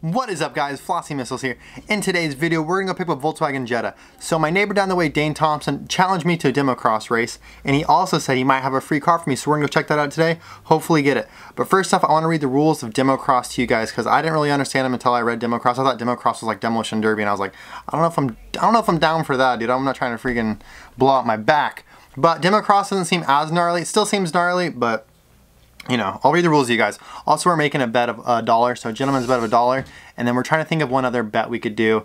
What is up, guys? Flossy Missiles here. In today's video, we're gonna go pick up a Volkswagen Jetta. So my neighbor down the way, Dane Thompson, challenged me to a demo cross race, and he also said he might have a free car for me, so we're gonna go check that out today, hopefully get it. But first off, I wanna read the rules of demo cross to you guys, because I didn't really understand them until I read demo cross. I thought demo cross was like Demolition Derby, and I was like, I don't know if I'm down for that, dude. I'm not trying to freaking blow out my back. But demo cross doesn't seem as gnarly. It still seems gnarly, but you know, I'll read the rules to you guys. Also, we're making a bet of $1, so a gentleman's bet of $1, and then we're trying to think of one other bet we could do,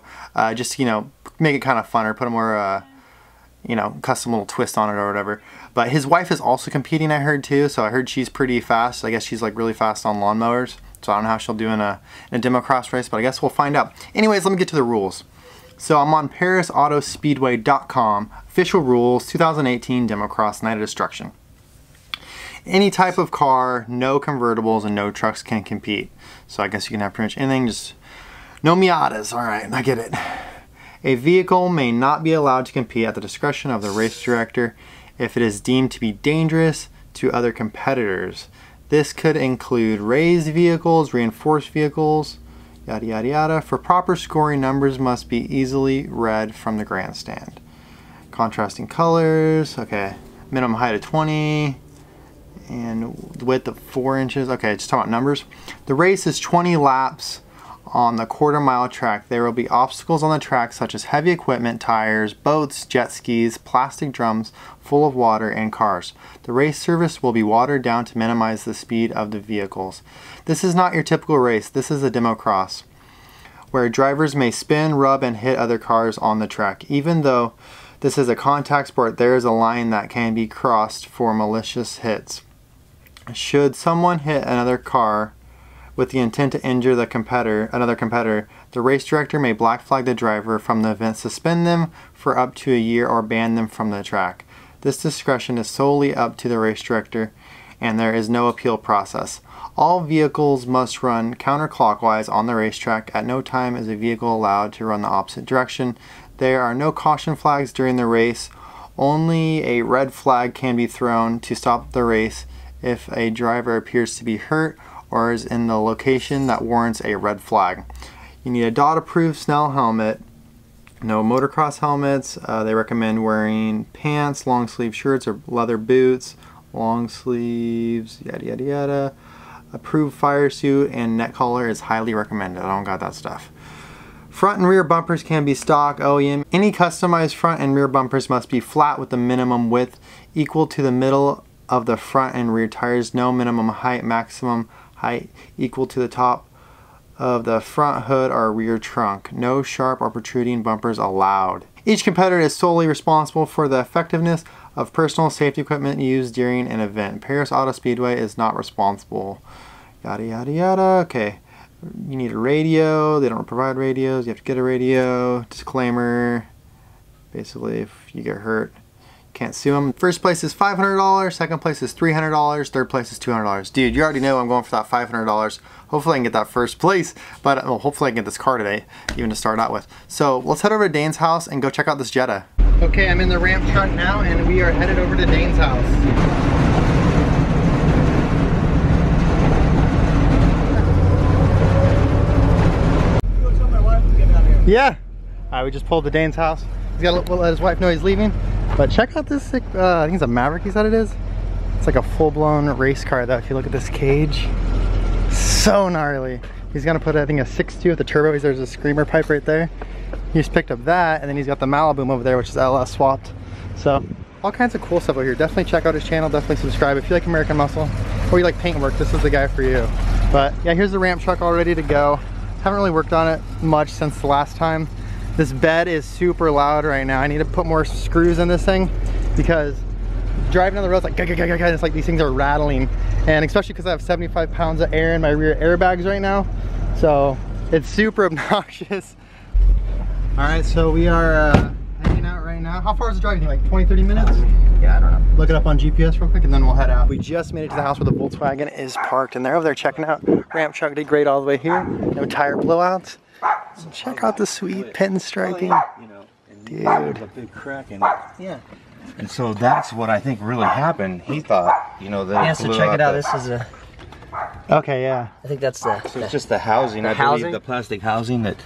just to, you know, make it kind of fun or put a more, you know, custom little twist on it or whatever. But his wife is also competing, I heard too, so I heard she's pretty fast. I guess she's like really fast on lawnmowers, so I don't know how she'll do in a demo cross race, but I guess we'll find out. Anyways, let me get to the rules. So I'm on ParisAutoSpeedway.com, official rules, 2018 demo cross Night of Destruction. Any type of car, no convertibles, and no trucks can compete. So I guess you can have pretty much anything, just no Miatas. All right, I get it. A vehicle may not be allowed to compete at the discretion of the race director if it is deemed to be dangerous to other competitors. This could include raised vehicles, reinforced vehicles, yada yada yada. For proper scoring, numbers must be easily read from the grandstand. Contrasting colors, okay. Minimum height of 20. And width of 4 inches. Okay, just talking about numbers. The race is 20 laps on the quarter-mile track. There will be obstacles on the track such as heavy equipment, tires, boats, jet skis, plastic drums full of water, and cars. The race surface will be watered down to minimize the speed of the vehicles. This is not your typical race. This is a demo cross, where drivers may spin, rub, and hit other cars on the track. Even though this is a contact sport, there is a line that can be crossed for malicious hits. Should someone hit another car with the intent to injure another competitor, the race director may black flag the driver from the event, suspend them for up to a year, or ban them from the track. This discretion is solely up to the race director, and there is no appeal process. All vehicles must run counterclockwise on the racetrack. At no time is a vehicle allowed to run the opposite direction. There are no caution flags during the race. Only a red flag can be thrown to stop the race if a driver appears to be hurt or is in the location that warrants a red flag. You need a DOT-approved Snell helmet. No motocross helmets. They recommend wearing pants, long sleeve shirts, or leather boots, long sleeves, yada yada yada. Approved fire suit and neck collar is highly recommended. I don't got that stuff. Front and rear bumpers can be stock OEM. Any customized front and rear bumpers must be flat with the minimum width equal to the middle of the front and rear tires. No minimum height, maximum height equal to the top of the front hood or rear trunk. No sharp or protruding bumpers allowed. Each competitor is solely responsible for the effectiveness of personal safety equipment used during an event. Paris Auto Speedway is not responsible. Yada yada yada. Okay, you need a radio. They don't provide radios. You have to get a radio. Disclaimer, basically if you get hurt, can't sue them. First place is $500, second place is $300, third place is $200. Dude, you already know I'm going for that $500. Hopefully I can get that first place, but well, hopefully I can get this car today, even to start out with. So let's head over to Dane's house and go check out this Jetta. Okay, I'm in the ramp truck now, and we are headed over to Dane's house. Yeah. We just pulled to Dane's house. He's got to let his wife know he's leaving. But check out this sick, I think it's a Maverick, he said it is. It's like a full-blown race car though. If you look at this cage, so gnarly. He's gonna put, I think, a 6.2 with the turbo. There's a screamer pipe right there. He just picked up that, and then he's got the Malibu over there, which is LS swapped. So all kinds of cool stuff over here. Definitely check out his channel, definitely subscribe. If you like American muscle or you like paint work, this is the guy for you. But yeah, here's the ramp truck all ready to go. Haven't really worked on it much since the last time. This bed is super loud right now. I need to put more screws in this thing because driving on the road, it's like these things are rattling. And especially because I have 75 pounds of air in my rear airbags right now. So it's super obnoxious. All right, so we are heading out right now. How far is the drive? Like 20, 30 minutes? Yeah, I don't know. Look it up on GPS real quick and then we'll head out. We just made it to the house where the Volkswagen is parked and they're over there checking out. Ramp truck did great all the way here. No tire blowouts. So check out the sweet pinstriping. You know, and dude. A big crack in it. Yeah. And so that's what I think really happened. He thought, you know, that yeah, so check it out. This is a Okay, yeah. I think that's the. So it's just the housing. The I housing? believe the plastic housing that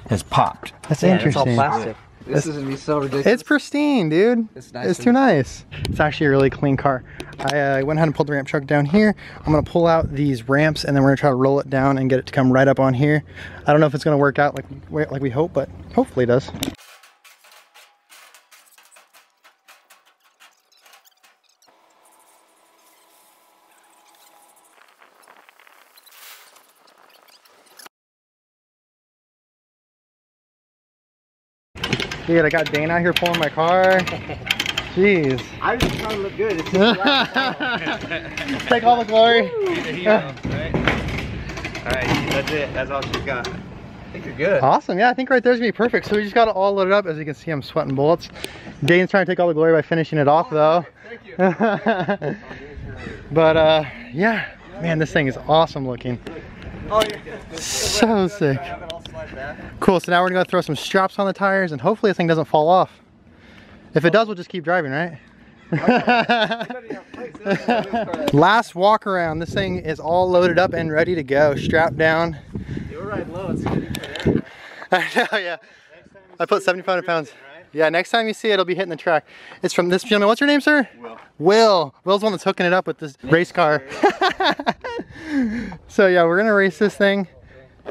has popped. That's Yeah, it's all interesting. plastic. This is gonna be so ridiculous. It's pristine, dude. It's nice. It's too nice. It's actually a really clean car. I went ahead and pulled the ramp truck down here. I'm gonna pull out these ramps and then we're gonna try to roll it down and get it to come right up on here. I don't know if it's gonna work out like we hope, but hopefully it does. Dude, I got Dane out here pulling my car. Jeez. I just trying to look good. It's Take all the glory. Right? Alright, that's it. That's all she's got. I think you're good. Awesome, yeah, I think right there's gonna be perfect. So we just got it all loaded up. As you can see, I'm sweating bullets. Dane's trying to take all the glory by finishing it off though. Thank you. But yeah, man, this thing is awesome looking. Oh, yeah. So sick. Cool, so now we're gonna throw some straps on the tires and hopefully this thing doesn't fall off. If it does, we'll just keep driving, right? Last walk around, this thing is all loaded up and ready to go, strapped down. You're right low, it's gonna be good. I know, yeah. I put 7,500 pounds. Yeah, next time you see it, it'll be hitting the track. It's from this gentleman. What's your name, sir? Will. Will. Will's the one that's hooking it up with this race car. So yeah, we're gonna race this thing.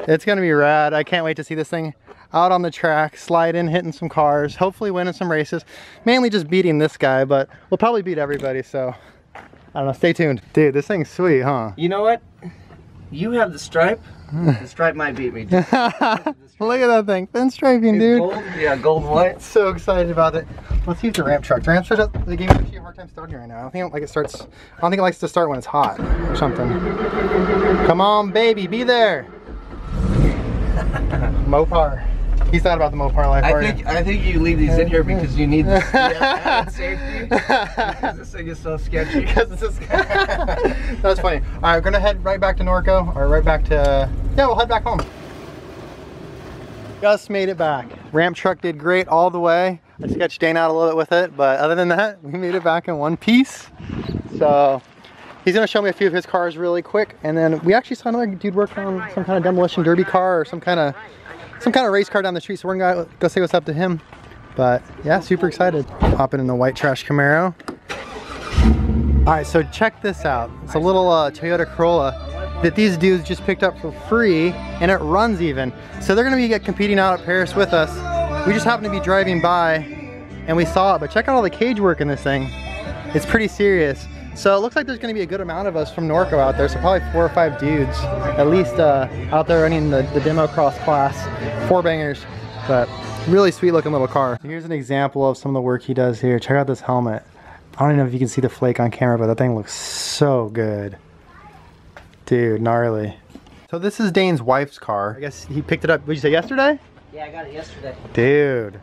It's gonna be rad. I can't wait to see this thing out on the track, sliding, hitting some cars, hopefully winning some races. Mainly just beating this guy, but we'll probably beat everybody, so I don't know, stay tuned. Dude, this thing's sweet, huh? You know what? You have the stripe. The stripe might beat me. Look at that thing, thin striping, dude. Gold? Yeah, gold and white. So excited about it. Let's see if the ramp truck. The ramp truck, the game is actually a hard time starting right now. I don't think it starts. I don't think it likes to start when it's hot or something. Come on, baby, be there. Mopar. He's thought about the Mopar life. I think you leave these in here because you need the added safety. Because this thing is so sketchy. That's funny. All right, we're gonna head right back to Norco, or right back to. Yeah, we'll head back home. Just made it back. Ramp truck did great all the way. I sketched Dane out a little bit with it, but other than that, we made it back in one piece. So he's gonna show me a few of his cars really quick, and then we actually saw another dude working on some kind of demolition derby car or some kind of race car down the street. So we're gonna go say what's up to him. But yeah, super excited. Hopping in the white trash Camaro. All right, so check this out. It's a little Toyota Corolla that these dudes just picked up for free, and it runs even. So they're gonna be competing out at Paris with us. We just happened to be driving by and we saw it, but check out all the cage work in this thing. It's pretty serious. So it looks like there's gonna be a good amount of us from Norco out there, so probably 4 or 5 dudes, at least out there running the demo cross class, 4 bangers, but really sweet looking little car. Here's an example of some of the work he does here. Check out this helmet. I don't even know if you can see the flake on camera, but that thing looks so good. Dude, gnarly. So this is Dane's wife's car. I guess he picked it up, would you say yesterday? Yeah, I got it yesterday. Dude.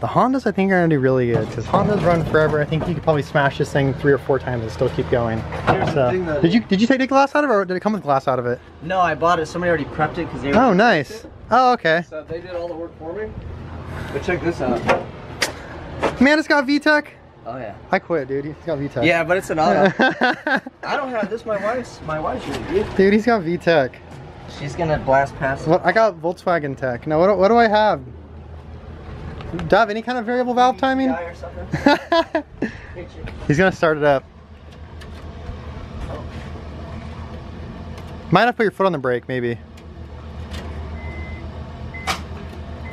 The Hondas I think are gonna do really good because Hondas run forever. I think you could probably smash this thing 3 or 4 times and still keep going. So, did you take the glass out of it, or did it come with glass out of it? No, I bought it. Somebody already prepped it because they were. Oh, nice. Oh, okay. So they did all the work for me. But check this out. Man, it's got VTEC. Oh yeah. I quit, dude. He's got VTEC. Yeah, but it's an auto. I don't have this. My wife's really good. Dude, he's got VTEC. She's gonna blast past it. What? I got Volkswagen Tech. Now, what do I have? Do I have any kind of variable valve timing? Or something? He's gonna start it up. Might have to put your foot on the brake, maybe.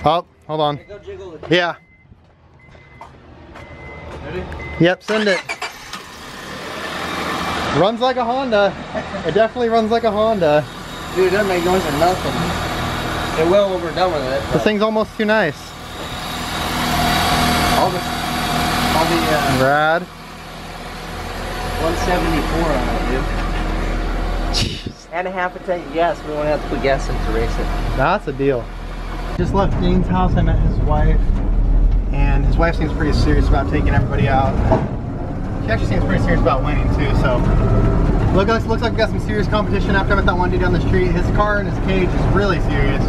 Oh, hold on. Go jiggle it. Yeah. Ready? Yep, send it. Runs like a Honda. It definitely runs like a Honda. Dude, it doesn't make noise or nothing. They're well overdone with it. This thing's almost too nice. All the Rad. 174 on it, dude. Jeez. And a half a tank of gas. We won't have to put gas in to race it. That's a deal. Just left Dane's house. I met his wife. And his wife seems pretty serious about taking everybody out. She actually seems pretty serious about winning too, so. Looks like we got some serious competition after I met that one dude down the street. His car and his cage is really serious.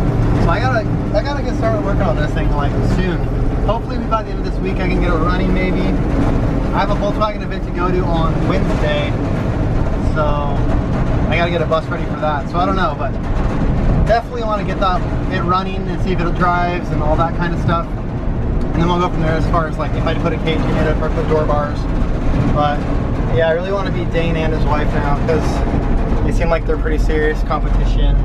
So I gotta get started working on this thing like soon. Hopefully by the end of this week I can get it running maybe. I have a Volkswagen event to go to on Wednesday. so I gotta get a bus ready for that. So I don't know, but definitely want to get it running and see if it drives and all that kind of stuff. And then we'll go from there as far as like if I put a cage in it, if I put door bars. But yeah, I really want to beat Dane and his wife now because they seem like they're pretty serious competition.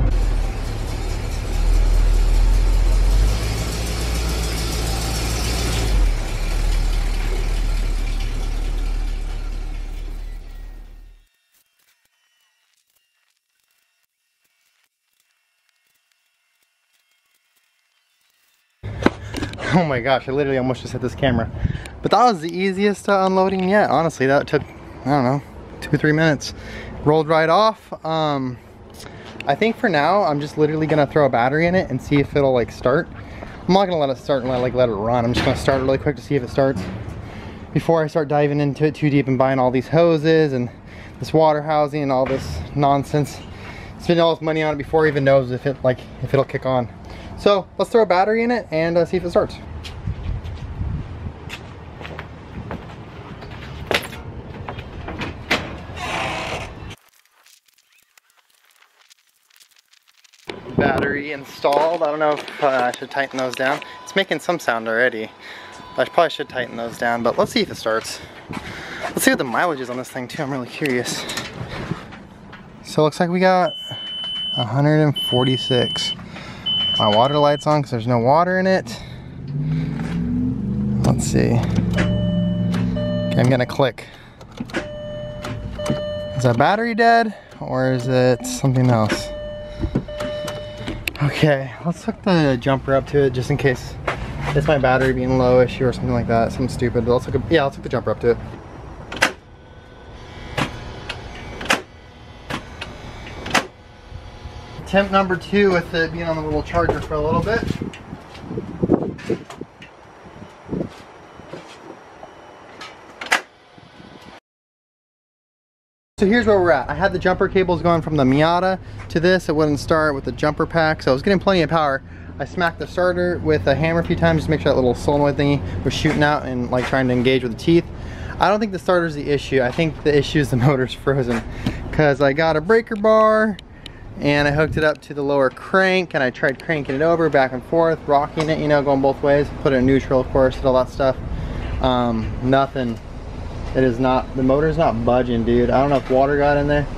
Oh my gosh, I literally almost just hit this camera. But that was the easiest unloading yet. Honestly, that took, I don't know, 2-3 minutes. Rolled right off. I think for now, I'm just literally gonna throw a battery in it and see if it'll like start. I'm not gonna let it start and let it run. I'm just gonna start it really quick to see if it starts before I start diving into it too deep and buying all these hoses and this water housing and all this nonsense. Spending all this money on it before it even knows if it'll kick on. So let's throw a battery in it and see if it starts. Battery installed. I don't know if I should tighten those down. It's making some sound already. I probably should tighten those down, but let's see if it starts. Let's see what the mileage is on this thing too. I'm really curious. So it looks like we got 146. My water light's on because there's no water in it. Let's see. Okay, I'm gonna click. Is that battery dead or is it something else? Okay, let's hook the jumper up to it just in case it's my battery being low issue or something like that. Something stupid. But let's hook the jumper up to it. Attempt number 2 with it being on the little charger for a little bit. So here's where we're at. I had the jumper cables going from the Miata to this. It wouldn't start with the jumper pack, so I was getting plenty of power. I smacked the starter with a hammer a few times just to make sure that little solenoid thingy was shooting out and like trying to engage with the teeth. I don't think the starter's the issue. I think the issue is the motor's frozen because I got a breaker bar and I hooked it up to the lower crank and I tried cranking it over back and forth, rocking it, you know, going both ways. Put it in neutral, of course, and all that stuff. Nothing. It is not, the motor's not budging, dude. I don't know if water got in there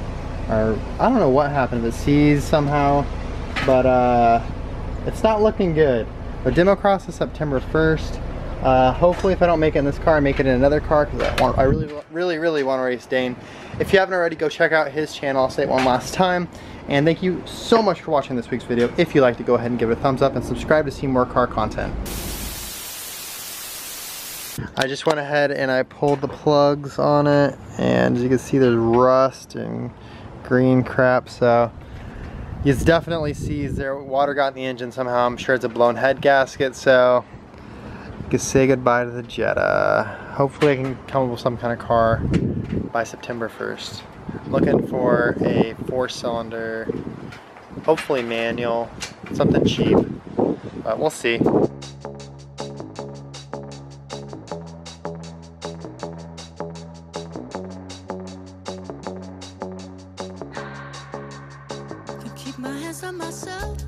or I don't know what happened, if it seized somehow, but it's not looking good. But demo cross is September 1st. Hopefully if I don't make it in this car, I make it in another car because I really want to race Dane. If you haven't already, go check out his channel. I'll say it one last time. And thank you so much for watching this week's video. If you liked it, go ahead and give it a thumbs up and subscribe to see more car content. I just went ahead and I pulled the plugs on it, and as you can see there's rust and green crap, so you definitely see there water got in the engine somehow. I'm sure it's a blown head gasket, so you can say goodbye to the Jetta. Hopefully I can come up with some kind of car by September 1st. Looking for a 4-cylinder, hopefully manual, something cheap, but we'll see. Keep my hands on myself.